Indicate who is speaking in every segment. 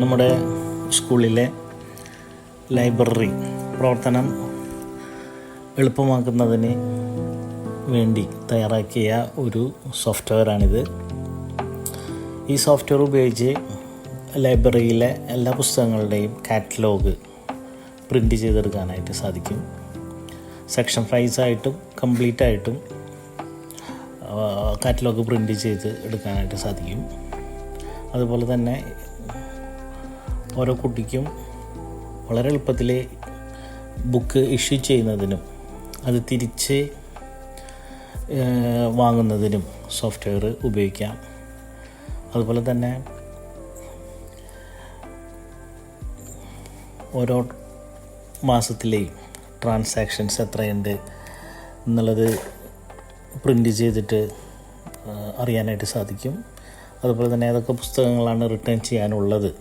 Speaker 1: നമ്മുടെ സ്കൂളിലെ ലൈബ്രറി പ്രവർത്തനം എളുപ്പമാക്കുന്നതിന് വേണ്ടി തയ്യാറാക്കിയ ഒരു സോഫ്റ്റ്വെയറാണിത്. ഈ സോഫ്റ്റ്വെയർ ഉപയോഗിച്ച് ലൈബ്രറിയിലെ എല്ലാ പുസ്തകങ്ങളുടെയും കാറ്റലോഗ് പ്രിൻ്റ് ചെയ്തെടുക്കാനായിട്ട് സാധിക്കും. സെക്ഷൻ വൈസായിട്ടും കംപ്ലീറ്റ് ആയിട്ടും കാറ്റലോഗ് പ്രിൻ്റ് ചെയ്ത് എടുക്കാനായിട്ട് സാധിക്കും. അതുപോലെ തന്നെ ഓരോ കുട്ടിക്കും വളരെ എളുപ്പത്തിൽ ബുക്ക് ഇഷ്യൂ ചെയ്യുന്നതിനും അത് തിരിച്ച് വാങ്ങുന്നതിനും സോഫ്റ്റ്വെയർ ഉപയോഗിക്കാം. അതുപോലെ തന്നെ ഓരോ മാസത്തിലെയും ട്രാൻസാക്ഷൻസ് എത്രയുണ്ട് എന്നുള്ളത് പ്രിൻ്റ് ചെയ്തിട്ട് അറിയാനായിട്ട് സാധിക്കും. അതുപോലെ തന്നെ ഏതൊക്കെ പുസ്തകങ്ങളാണ് റിട്ടേൺ ചെയ്യാനുള്ളത്,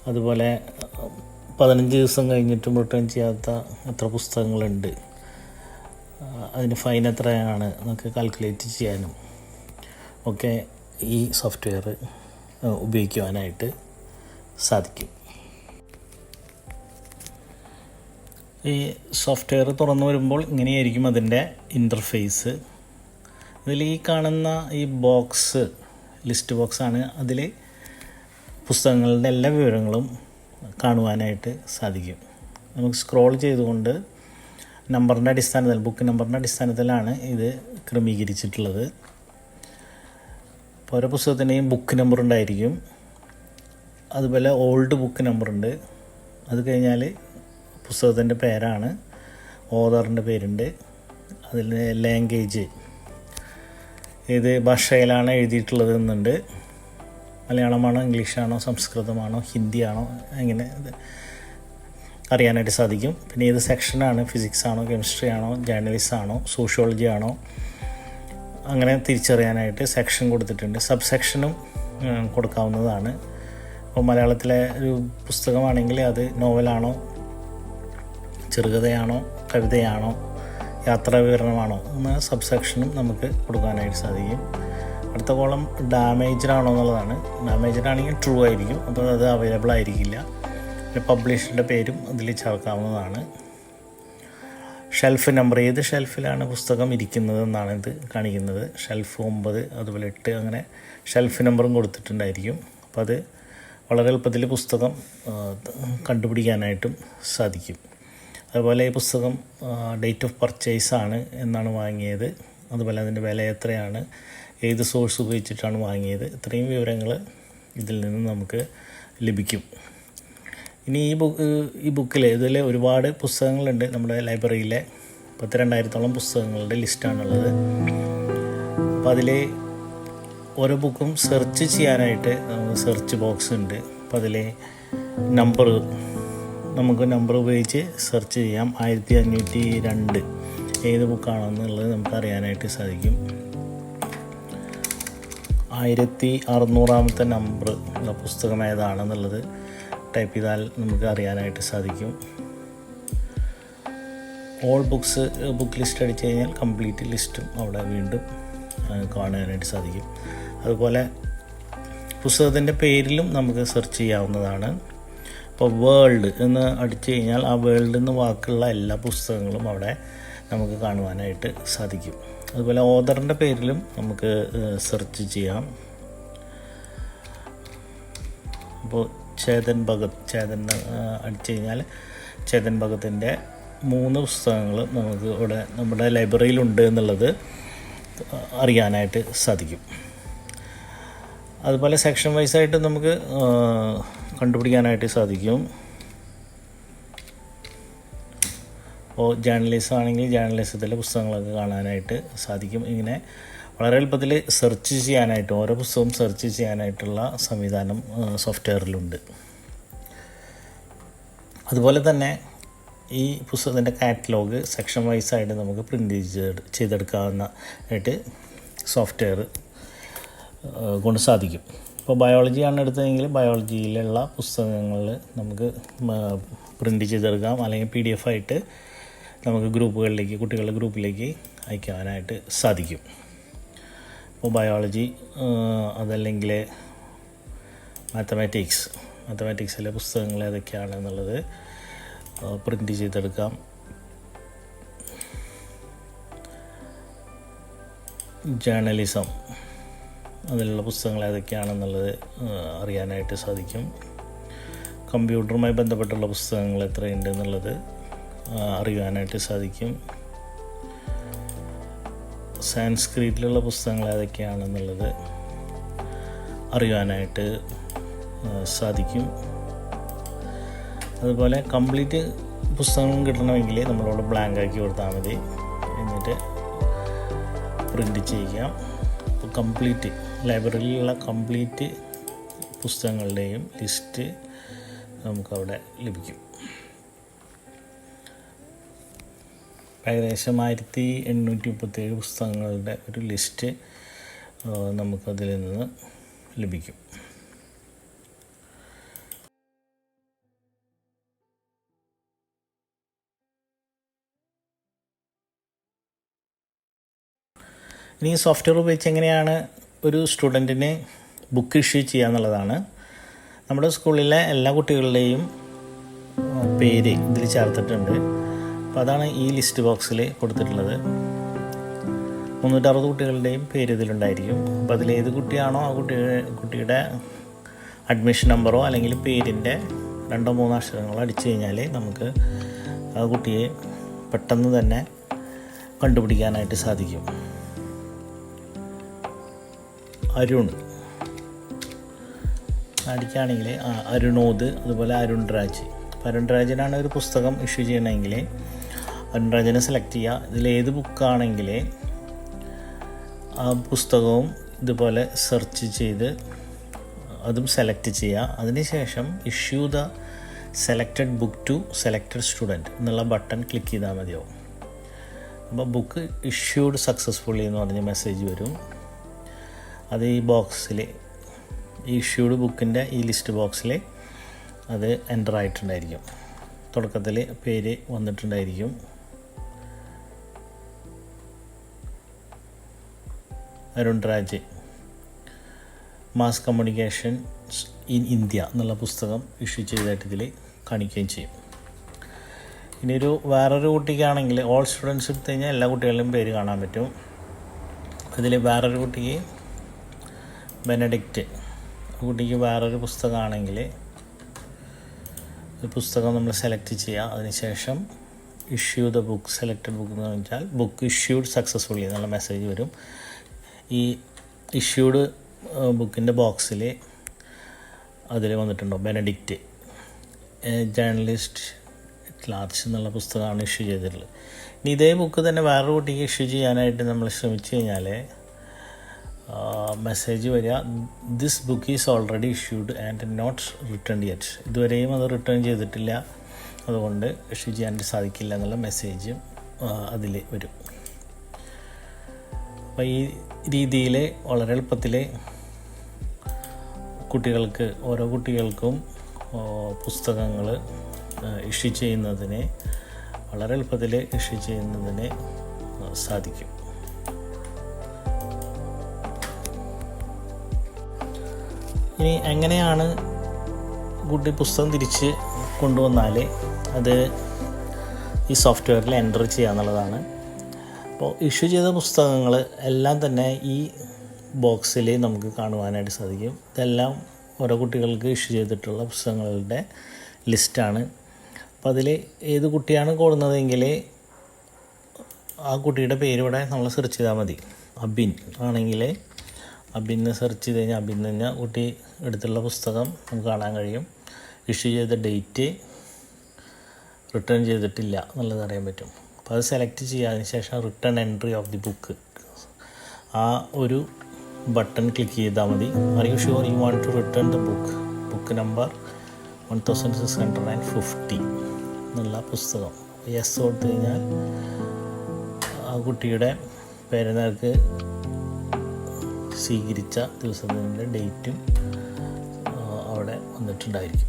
Speaker 1: അതുപോലെ 15 ദിവസം കഴിഞ്ഞിട്ടും റിട്ടേൺ ചെയ്യാത്ത എത്ര പുസ്തകങ്ങളുണ്ട്, അതിന് ഫൈൻ എത്രയാണ് എന്നൊക്കെ കാൽക്കുലേറ്റ് ചെയ്യാനും ഒക്കെ ഈ സോഫ്റ്റ്വെയർ ഉപയോഗിക്കുവാനായിട്ട് സാധിക്കും. ഈ സോഫ്റ്റ്വെയർ തുറന്നു വരുമ്പോൾ ഇങ്ങനെയായിരിക്കും അതിൻ്റെ ഇൻ്റർഫേസ്. ഇതിൽ ഈ കാണുന്ന ഈ ബോക്സ് ലിസ്റ്റ് ബോക്സാണ്. അതിൽ പുസ്തകങ്ങളുടെ എല്ലാ വിവരങ്ങളും കാണുവാനായിട്ട് സാധിക്കും. നമുക്ക് സ്ക്രോൾ ചെയ്തുകൊണ്ട് നമ്പറിൻ്റെ അടിസ്ഥാനത്തിൽ, ബുക്ക് നമ്പറിൻ്റെ അടിസ്ഥാനത്തിലാണ് ഇത് ക്രമീകരിച്ചിട്ടുള്ളത്. ഓരോ പുസ്തകത്തിൻ്റെയും ബുക്ക് നമ്പർ ഉണ്ടായിരിക്കും. അതുപോലെ ഓൾഡ് ബുക്ക് നമ്പറുണ്ട്. അത് കഴിഞ്ഞാൽ പുസ്തകത്തിൻ്റെ പേരാണ്, ഓതറിൻ്റെ പേരുണ്ട്, അതിൽ ലാംഗ്വേജ് ഏത് ഭാഷയിലാണ് എഴുതിയിട്ടുള്ളത് എന്നുണ്ട്. മലയാളമാണോ, ഇംഗ്ലീഷാണോ, സംസ്കൃതമാണോ, ഹിന്ദിയാണോ, അങ്ങനെ അറിയാനായിട്ട് സാധിക്കും. പിന്നെ ഏത് സെക്ഷനാണ്, ഫിസിക്സ് ആണോ, കെമിസ്ട്രി ആണോ, ജേർണലിസം ആണോ, സോഷ്യോളജി ആണോ, അങ്ങനെ തിരിച്ചറിയാനായിട്ട് സെക്ഷൻ കൊടുത്തിട്ടുണ്ട്. സബ് സെക്ഷനും കൊടുക്കാവുന്നതാണ്. ഇപ്പോൾ മലയാളത്തിലെ ഒരു പുസ്തകമാണെങ്കിൽ അത് നോവലാണോ, ചെറുകഥയാണോ, കവിതയാണോ, യാത്രാ വിവരണമാണോ എന്ന സബ് സെക്ഷനും നമുക്ക് കൊടുക്കാനായിട്ട് സാധിക്കും. അടുത്ത കോളം ഡാമേജ്ഡ് ആണോ എന്നുള്ളതാണ്. ഡാമേജ്ഡ് ആണെങ്കിൽ ട്രൂ ആയിരിക്കും, അപ്പോൾ അത് അവൈലബിൾ ആയിരിക്കില്ല. പിന്നെ പബ്ലിഷറുടെ പേരും അതിൽ ചേർക്കാവുന്നതാണ്. ഷെൽഫ് നമ്പർ, ഏത് ഷെൽഫിലാണ് പുസ്തകം ഇരിക്കുന്നത് എന്നാണ് ഇത് കാണിക്കുന്നത്. ഷെൽഫ് 9, അതുപോലെ 8, അങ്ങനെ ഷെൽഫ് നമ്പറും കൊടുത്തിട്ടുണ്ടായിരിക്കും. അപ്പോൾ അത് വളരെ എളുപ്പത്തിൽ പുസ്തകം കണ്ടുപിടിക്കാനായിട്ടും സാധിക്കും. അതുപോലെ ഈ പുസ്തകം ഡേറ്റ് ഓഫ് പർച്ചേസ് ആണ്, എന്നാണ് വാങ്ങിയത്, അതുപോലെ അതിൻ്റെ വില എത്രയാണ്, ഏത് സോഴ്സ് ഉപയോഗിച്ചിട്ടാണ് വാങ്ങിയത്, ഇത്രയും വിവരങ്ങൾ ഇതിൽ നിന്ന് നമുക്ക് ലഭിക്കും. ഇനി ഈ ബുക്കിൽ ഇതിൽ ഒരുപാട് പുസ്തകങ്ങളുണ്ട്. നമ്മുടെ ലൈബ്രറിയിലെ 2000-ഓളം പുസ്തകങ്ങളുടെ ലിസ്റ്റാണുള്ളത്. അപ്പോൾ അതിൽ ഓരോ ബുക്കും സെർച്ച് ചെയ്യാനായിട്ട് സെർച്ച് ബോക്സ് ഉണ്ട്. അപ്പോൾ അതിൽ നമുക്ക് നമ്പർ ഉപയോഗിച്ച് സെർച്ച് ചെയ്യാം. 1502 ഏത് ബുക്കാണെന്നുള്ളത് നമുക്ക് അറിയാനായിട്ട് സാധിക്കും. 1600-ാമത്തെ നമ്പർ ഉള്ള പുസ്തകം ഏതാണെന്നുള്ളത് ടൈപ്പ് ചെയ്താൽ നമുക്ക് അറിയാനായിട്ട് സാധിക്കും. ഓൾ ബുക്സ് ബുക്ക് ലിസ്റ്റ് അടിച്ചു കഴിഞ്ഞാൽ കംപ്ലീറ്റ് ലിസ്റ്റും അവിടെ വീണ്ടും കാണാനായിട്ട് സാധിക്കും. അതുപോലെ പുസ്തകത്തിൻ്റെ പേരിലും നമുക്ക് സെർച്ച് ചെയ്യാവുന്നതാണ്. ഇപ്പോൾ വേൾഡ് എന്ന് അടിച്ചു കഴിഞ്ഞാൽ ആ വേൾഡ് എന്ന് വാക്കുള്ള എല്ലാ പുസ്തകങ്ങളും അവിടെ നമുക്ക് കാണുവാനായിട്ട് സാധിക്കും. അതുപോലെ ഓതറിൻ്റെ പേരിലും നമുക്ക് സെർച്ച് ചെയ്യാം. അപ്പോൾ ചേതൻ അടിച്ചു കഴിഞ്ഞാൽ ചേതൻ ഭഗത്തിൻ്റെ 3 പുസ്തകങ്ങൾ നമുക്ക് ഇവിടെ നമ്മുടെ ലൈബ്രറിയിലുണ്ട് എന്നുള്ളത് അറിയാനായിട്ട് സാധിക്കും. അതുപോലെ സെക്ഷൻ വൈസായിട്ട് നമുക്ക് കണ്ടുപിടിക്കാനായിട്ട് സാധിക്കും. അപ്പോൾ ജേർണലിസം ആണെങ്കിൽ ജേർണലിസത്തിലെ പുസ്തകങ്ങളൊക്കെ കാണാനായിട്ട് സാധിക്കും. ഇങ്ങനെ വളരെ എളുപ്പത്തിൽ സെർച്ച് ചെയ്യാനായിട്ട്, ഓരോ പുസ്തകവും സെർച്ച് ചെയ്യാനായിട്ടുള്ള സംവിധാനം സോഫ്റ്റ്വെയറിലുണ്ട്. അതുപോലെ തന്നെ ഈ പുസ്തകത്തിൻ്റെ കാറ്റലോഗ് സെക്ഷൻ വൈസായിട്ട് നമുക്ക് പ്രിൻ്റ് ചെയ്തെടുക്കാവുന്നതായിട്ട് സോഫ്റ്റ്വെയർ കൊണ്ട് സാധിക്കും. ഇപ്പോൾ ബയോളജിയാണ് എടുത്തതെങ്കിൽ ബയോളജിയിലുള്ള പുസ്തകങ്ങൾ നമുക്ക് പ്രിൻ്റ് ചെയ്തെടുക്കാം, അല്ലെങ്കിൽ PDF ആയിട്ട് നമുക്ക് ഗ്രൂപ്പുകളിലേക്ക്, കുട്ടികളുടെ ഗ്രൂപ്പിലേക്ക് അയക്കാനായിട്ട് സാധിക്കും. ഇപ്പോൾ ബയോളജി അതല്ലെങ്കിൽ മാത്തമാറ്റിക്സിലെ പുസ്തകങ്ങൾ ഏതൊക്കെയാണെന്നുള്ളത് പ്രിൻ്റ് ചെയ്തെടുക്കാം. ജേർണലിസം, അതിലുള്ള പുസ്തകങ്ങൾ ഏതൊക്കെയാണെന്നുള്ളത് അറിയാനായിട്ട് സാധിക്കും. കമ്പ്യൂട്ടറുമായി ബന്ധപ്പെട്ടുള്ള പുസ്തകങ്ങൾ എത്രയുണ്ട് എന്നുള്ളത് അറിയാനായിട്ട് സാധിക്കും. സാൻസ്ക്രിറ്റിലുള്ള പുസ്തകങ്ങൾ ഏതൊക്കെയാണെന്നുള്ളത് അറിയാനായിട്ട് സാധിക്കും. അതുപോലെ കംപ്ലീറ്റ് പുസ്തകം കിട്ടണമെങ്കിൽ നമ്മളോട് ബ്ലാങ്ക് ആക്കി കൊടുത്താൽ മതി, എന്നിട്ട് പ്രിൻ്റ് ചെയ്യാം. കംപ്ലീറ്റ് ലൈബ്രറിയിലുള്ള കംപ്ലീറ്റ് പുസ്തകങ്ങളുടെയും ലിസ്റ്റ് നമുക്കവിടെ ലഭിക്കും. ഏകദേശം 1837 പുസ്തകങ്ങളുടെ ഒരു ലിസ്റ്റ് നമുക്കതിൽ നിന്ന് ലഭിക്കും. ഇനി സോഫ്റ്റ്വെയർ ഉപയോഗിച്ച് എങ്ങനെയാണ് ഒരു സ്റ്റുഡൻറ്റിന് ബുക്ക് ഇഷ്യൂ ചെയ്യുക എന്നുള്ളതാണ്. നമ്മുടെ സ്കൂളിലെ എല്ലാ കുട്ടികളുടെയും പേര് ഇതിൽ ചേർത്തിട്ടുണ്ട്. അപ്പോൾ അതാണ് ഈ ലിസ്റ്റ് ബോക്സിൽ കൊടുത്തിട്ടുള്ളത്. 360 കുട്ടികളുടെയും പേര് ഇതിലുണ്ടായിരിക്കും. അപ്പോൾ അതിലേത് കുട്ടിയാണോ ആ കുട്ടിയുടെ അഡ്മിഷൻ നമ്പറോ അല്ലെങ്കിൽ പേരിൻ്റെ 2-3 അക്ഷരങ്ങളോ അടിച്ചു കഴിഞ്ഞാൽ നമുക്ക് ആ കുട്ടിയെ പെട്ടെന്ന് തന്നെ കണ്ടുപിടിക്കാനായിട്ട് സാധിക്കും. അരുൺ അടിക്കുകയാണെങ്കിൽ അരുണോദ്, അതുപോലെ അരുൺ രാജ്. അപ്പോൾ അരുൺ രാജിനാണ് ഒരു പുസ്തകം ഇഷ്യൂ ചെയ്യണമെങ്കിൽ അരുൺ രാജിനെ സെലക്ട് ചെയ്യുക. ഇതിലേത് ബുക്കാണെങ്കിൽ ആ പുസ്തകവും ഇതുപോലെ സെർച്ച് ചെയ്ത് അതും സെലക്ട് ചെയ്യുക. അതിനുശേഷം issue the selected book to selected student എന്നുള്ള ബട്ടൺ ക്ലിക്ക് ചെയ്താൽ മതിയാവും. അപ്പോൾ ബുക്ക് ഇഷ്യൂഡ് സക്സസ്ഫുള്ളി എന്ന് പറഞ്ഞ മെസ്സേജ് വരും. അത് ഈ ബോക്സിൽ, ഈ ഇഷ്യൂഡ് ബുക്കിൻ്റെ ഈ ലിസ്റ്റ് ബോക്സിൽ അത് എൻ്റർ ആയിട്ടുണ്ടായിരിക്കും. തുടക്കത്തിൽ പേര് വന്നിട്ടുണ്ടായിരിക്കും. Arun Raj, mass communication in India എന്നുള്ള പുസ്തകം ഇഷ്യൂ ചെയ്തായിട്ട് ഇതിൽ കാണിക്കുകയും ചെയ്യും. ഇനി വേറൊരു കുട്ടിക്കാണെങ്കിൽ ഓൾ സ്റ്റുഡൻസ് എടുത്തു കഴിഞ്ഞാൽ എല്ലാ കുട്ടികളുടെയും പേര് കാണാൻ പറ്റും. അതിൽ വേറൊരു കുട്ടിക്ക് ബെനഡിക്റ്റ് കുട്ടിക്ക് വേറൊരു പുസ്തകമാണെങ്കിൽ ഒരു പുസ്തകം നമ്മൾ സെലക്ട് ചെയ്യുക. അതിനുശേഷം issue the book selected book എന്ന് വെച്ചാൽ ബുക്ക് ഇഷ്യൂഡ് സക്സസ്ഫുള്ളി എന്നുള്ള മെസ്സേജ് വരും. ഈ ഇഷ്യൂഡ് ബുക്കിൻ്റെ ബോക്സിൽ അതിൽ വന്നിട്ടുണ്ടോ ബെനഡിക്റ്റ് ജേർണലിസ്റ്റ് ലാർജ് എന്നുള്ള പുസ്തകമാണ് ഇഷ്യൂ ചെയ്തിട്ടുള്ളത്. ഇനി ഇതേ ബുക്ക് തന്നെ വേറൊരു കുട്ടിക്ക് ഇഷ്യൂ ചെയ്യാനായിട്ട് നമ്മൾ ശ്രമിച്ചു കഴിഞ്ഞാൽ മെസ്സേജ് വരിക, this book is already issued and not return yet. ഇതുവരെയും അത് റിട്ടേൺ ചെയ്തിട്ടില്ല, അതുകൊണ്ട് ഇഷ്യൂ ചെയ്യാനായിട്ട് സാധിക്കില്ല എന്നുള്ള മെസ്സേജും അതിൽ വരും. അപ്പോൾ ഈ രീതിയിൽ വളരെ എളുപ്പത്തിൽ ഓരോ കുട്ടികൾക്കും പുസ്തകങ്ങൾ ഇഷ്യൂ ചെയ്യുന്നതിന് വളരെ എളുപ്പത്തിൽ ഇഷ്യൂ ചെയ്യുന്നതിന് സാധിക്കും. ഇനി എങ്ങനെയാണ് കുട്ടി പുസ്തകം തിരിച്ച് കൊണ്ടുവന്നാൽ അത് ഈ സോഫ്റ്റ്വെയറിൽ എൻ്റർ ചെയ്യുക എന്നുള്ളതാണ്. അപ്പോൾ ഇഷ്യൂ ചെയ്ത പുസ്തകങ്ങൾ എല്ലാം തന്നെ ഈ ബോക്സിൽ നമുക്ക് കാണുവാനായിട്ട് സാധിക്കും. ഇതെല്ലാം ഓരോ കുട്ടികൾക്ക് ഇഷ്യൂ ചെയ്തിട്ടുള്ള പുസ്തകങ്ങളുടെ ലിസ്റ്റാണ്. അപ്പോൾ അതിൽ ഏത് കുട്ടിയാണ് കൊടുക്കുന്നതെങ്കിൽ ആ കുട്ടിയുടെ പേര് ഇവിടെ നമ്മൾ സെർച്ച് ചെയ്താൽ മതി. അബിൻ ആണെങ്കിൽ അബിന്ന് സെർച്ച് ചെയ്ത് കഴിഞ്ഞാൽ അബിൻ തന്നെ കുട്ടി എടുത്തുള്ള പുസ്തകം നമുക്ക് കാണാൻ കഴിയും. ഇഷ്യൂ ചെയ്ത ഡേറ്റ്, റിട്ടേൺ ചെയ്തിട്ടില്ല എന്നുള്ളത് അറിയാൻ പറ്റും. അപ്പോൾ അത് സെലക്ട് ചെയ്യുക. അതിന് ശേഷം return entry of the book ആ ഒരു ബട്ടൺ ക്ലിക്ക് ചെയ്താൽ മതി. Are you sure you want to return the book number 1650 എന്നുള്ള പുസ്തകം യെസ് കൊടുത്തു കഴിഞ്ഞാൽ ആ കുട്ടിയുടെ പേരനർക്ക് സ്വീകരിച്ച ദിവസത്തിൻ്റെ ഡേറ്റും അവിടെ വന്നിട്ടുണ്ടായിരിക്കും.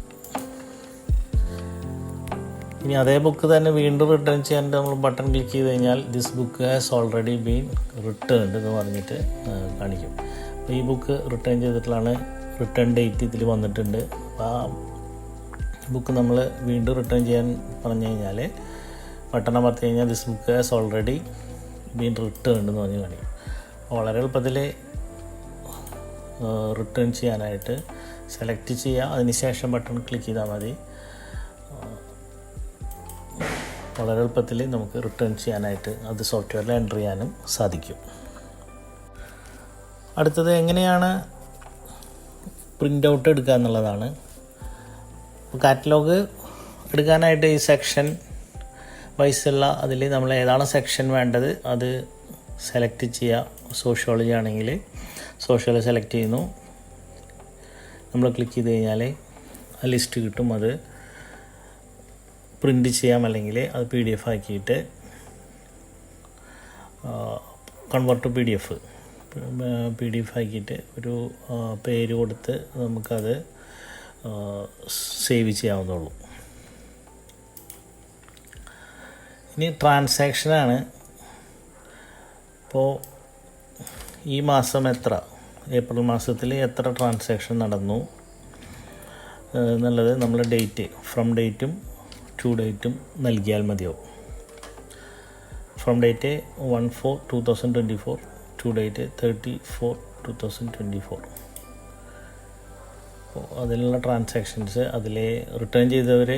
Speaker 1: ഇനി അതേ ബുക്ക് തന്നെ വീണ്ടും റിട്ടേൺ ചെയ്യാൻ നമ്മൾ ബട്ടൺ ക്ലിക്ക് ചെയ്ത് കഴിഞ്ഞാൽ this book has already been returned എന്ന് പറഞ്ഞിട്ട് കാണിക്കും. അപ്പോൾ ഈ ബുക്ക് റിട്ടേൺ ചെയ്തിട്ടുള്ളതാണ് റിട്ടേൺ ഡേറ്റ് ഇതിൽ വന്നിട്ടുണ്ട്. അപ്പോൾ ആ ബുക്ക് നമ്മൾ വീണ്ടും റിട്ടേൺ ചെയ്യാൻ പറഞ്ഞു കഴിഞ്ഞാൽ ബട്ടൺ അമർത്തി കഴിഞ്ഞാൽ this book has already been return എന്ന് പറഞ്ഞ് കാണിക്കും. വളരെ എളുപ്പത്തിൽ റിട്ടേൺ ചെയ്യാനായിട്ട് സെലക്ട് ചെയ്യുക, അതിനുശേഷം ബട്ടൺ ക്ലിക്ക് ചെയ്താൽ മതി. വളരെ എളുപ്പത്തിൽ നമുക്ക് റിട്ടേൺ ചെയ്യാനായിട്ട് അത് സോഫ്റ്റ്വെയറിൽ എൻ്റർ ചെയ്യാനും സാധിക്കും. അടുത്തത് എങ്ങനെയാണ് പ്രിൻ്റ് ഔട്ട് എടുക്കുക എന്നുള്ളതാണ്. കാറ്റലോഗ് എടുക്കാനായിട്ട് ഈ സെക്ഷൻ വൈസുള്ള അതിൽ നമ്മൾ ഏതാണ് സെക്ഷൻ വേണ്ടത് അത് സെലക്ട് ചെയ്യുക. സോഷ്യോളജി ആണെങ്കിൽ സോഷ്യൽ സെലക്ട് ചെയ്യുന്നു, നമ്മൾ ക്ലിക്ക് ചെയ്ത് കഴിഞ്ഞാൽ ആ ലിസ്റ്റ് കിട്ടും. അത് പ്രിൻ്റ് ചെയ്യാം, അല്ലെങ്കിൽ അത് PDF ആക്കിയിട്ട് കൺവേർട്ട് PDF ആക്കിയിട്ട് ഒരു പേര് കൊടുത്ത് നമുക്കത് സേവ് ചെയ്യാവുന്നതുള്ളൂ. ഇനി ട്രാൻസാക്ഷനാണ്. ഇപ്പോൾ ഈ മാസം ഏപ്രിൽ മാസത്തിൽ എത്ര ട്രാൻസാക്ഷൻ നടന്നു എന്നുള്ളത് നമ്മൾ ഡേറ്റ് ഫ്രം ഡേറ്റും ടു ഡേറ്റും നൽകിയാൽ മതിയാവും. From date 1/4/2024, to date 30/4/2024. അപ്പോൾ അതിലുള്ള ട്രാൻസാക്ഷൻസ് അതിൽ റിട്ടേൺ ചെയ്തവർ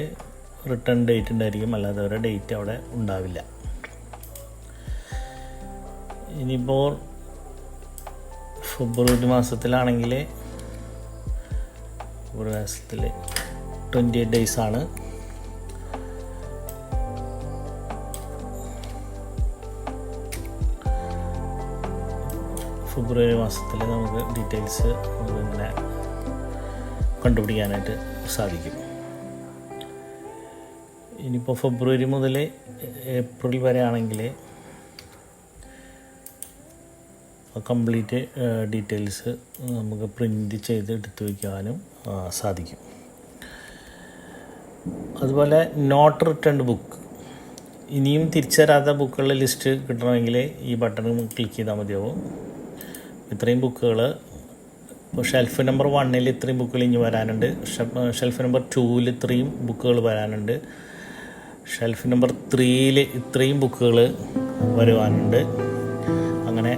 Speaker 1: റിട്ടേൺ ഡേറ്റ് ഉണ്ടായിരിക്കും, അല്ലാത്തവരുടെ ഡേറ്റ് അവിടെ ഉണ്ടാവില്ല. ഇനിയിപ്പോൾ ഫെബ്രുവരി മാസത്തിലാണെങ്കിൽ 28 ഡേയ്സാണ്. ഫെബ്രുവരി മാസത്തിൽ നമുക്ക് ഡീറ്റെയിൽസ് നമുക്കിങ്ങനെ കണ്ടുപിടിക്കാനായിട്ട് സാധിക്കും. ഇനിയിപ്പോൾ ഫെബ്രുവരി മുതൽ ഏപ്രിൽ വരെ ആണെങ്കിൽ കംപ്ലീറ്റ് ഡീറ്റെയിൽസ് നമുക്ക് പ്രിൻ്റ് ചെയ്ത് എടുത്തു വയ്ക്കാനും സാധിക്കും. അതുപോലെ നോട്ട് റിട്ടേൺഡ് ബുക്ക്, ഇനിയും തിരിച്ചു തരാത്ത ബുക്കുകളുടെ ലിസ്റ്റ് കിട്ടണമെങ്കിൽ ഈ ബട്ടൺ ക്ലിക്ക് ചെയ്താൽ മതിയാവും. ഇത്രയും ബുക്കുകൾ ഇപ്പോൾ ഷെൽഫ് നമ്പർ 1 ഇത്രയും ബുക്കുകൾ ഇനി വരാനുണ്ട്, ഷെൽഫ് നമ്പർ 2 ഇത്രയും ബുക്കുകൾ വരാനുണ്ട്, ഷെൽഫ് നമ്പർ 3 ഇത്രയും ബുക്കുകൾ വരുവാനുണ്ട്. അങ്ങനെ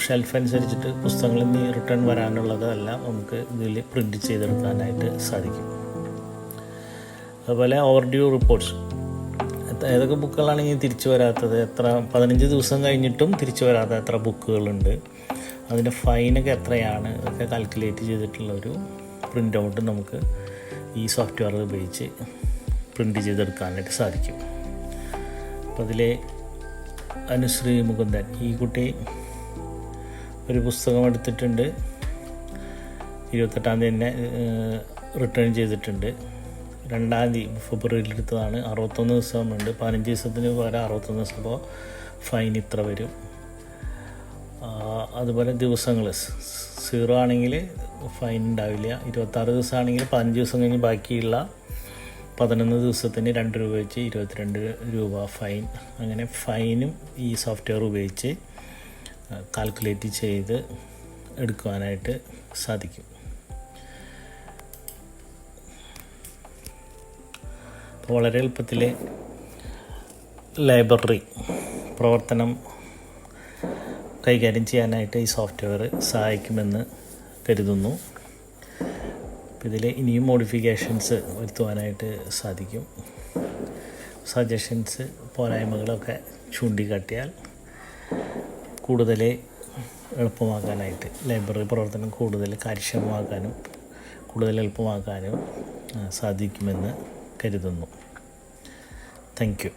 Speaker 1: ഷെൽഫ് അനുസരിച്ചിട്ട് പുസ്തകങ്ങളിൽ നിന്ന് റിട്ടേൺ വരാനുള്ളതെല്ലാം നമുക്ക് ഇതിൽ പ്രിൻ്റ് ചെയ്തെടുക്കാനായിട്ട് സാധിക്കും. അതുപോലെ ഓവർ ഡ്യൂ റിപ്പോർട്ട്സ്, ഏതൊക്കെ ബുക്കുകളാണെങ്കിൽ തിരിച്ചു വരാത്തത്, 15 ദിവസം കഴിഞ്ഞിട്ടും തിരിച്ചു വരാത്ത എത്ര ബുക്കുകളുണ്ട്, അതിൻ്റെ ഫൈനൊക്കെ എത്രയാണ്, അതൊക്കെ കാൽക്കുലേറ്റ് ചെയ്തിട്ടുള്ളൊരു പ്രിൻ്റ് ഔട്ട് നമുക്ക് ഈ സോഫ്റ്റ്വെയർ ഉപയോഗിച്ച് പ്രിൻ്റ് ചെയ്തെടുക്കാനായിട്ട് സാധിക്കും. അപ്പോൾ അതിൽ അനുശ്രീ മുകുന്ദൻ, ഈ കുട്ടി ഒരു പുസ്തകം എടുത്തിട്ടുണ്ട്, 28-ാം തീയതി തന്നെ റിട്ടേൺ ചെയ്തിട്ടുണ്ട്. 2-ാം തീയതി ഫെബ്രുവരിയിൽ എടുത്തതാണ്. 61 ദിവസമുണ്ട്, 15 ദിവസത്തിന് പകരം 61 ദിവസം. അപ്പോൾ ഫൈൻ ഇത്ര വരും. അതുപോലെ ദിവസങ്ങൾ 0 ആണെങ്കിൽ ഫൈൻ ഉണ്ടാവില്ല. 26 ദിവസമാണെങ്കിൽ 15 ദിവസം കഴിഞ്ഞ് ബാക്കിയുള്ള 11 ദിവസത്തിന് 2 രൂപ വെച്ച് 22 രൂപ ഫൈൻ. അങ്ങനെ ഫൈനും ഈ സോഫ്റ്റ്വെയർ ഉപയോഗിച്ച് കാൽക്കുലേറ്റ് ചെയ്ത് എടുക്കുവാനായിട്ട് സാധിക്കും. അപ്പോൾ വളരെ എളുപ്പത്തിൽ ലൈബ്രറി പ്രവർത്തനം കൈകാര്യം ചെയ്യാനായിട്ട് ഈ സോഫ്റ്റ്വെയർ സഹായിക്കുമെന്ന് കരുതുന്നു. ഇതിൽ ഇനിയും മോഡിഫിക്കേഷൻസ് വരുത്തുവാനായിട്ട് സാധിക്കും. സജഷൻസ് പോരായ്മകളൊക്കെ ചൂണ്ടിക്കാട്ടിയാൽ കൂടുതൽ എളുപ്പമാക്കാനായിട്ട് ലൈബ്രറി പ്രവർത്തനം കൂടുതൽ കാര്യക്ഷമമാക്കാനും കൂടുതൽ എളുപ്പമാക്കാനും സാധിക്കുമെന്ന് കരുതുന്നു. Thank you.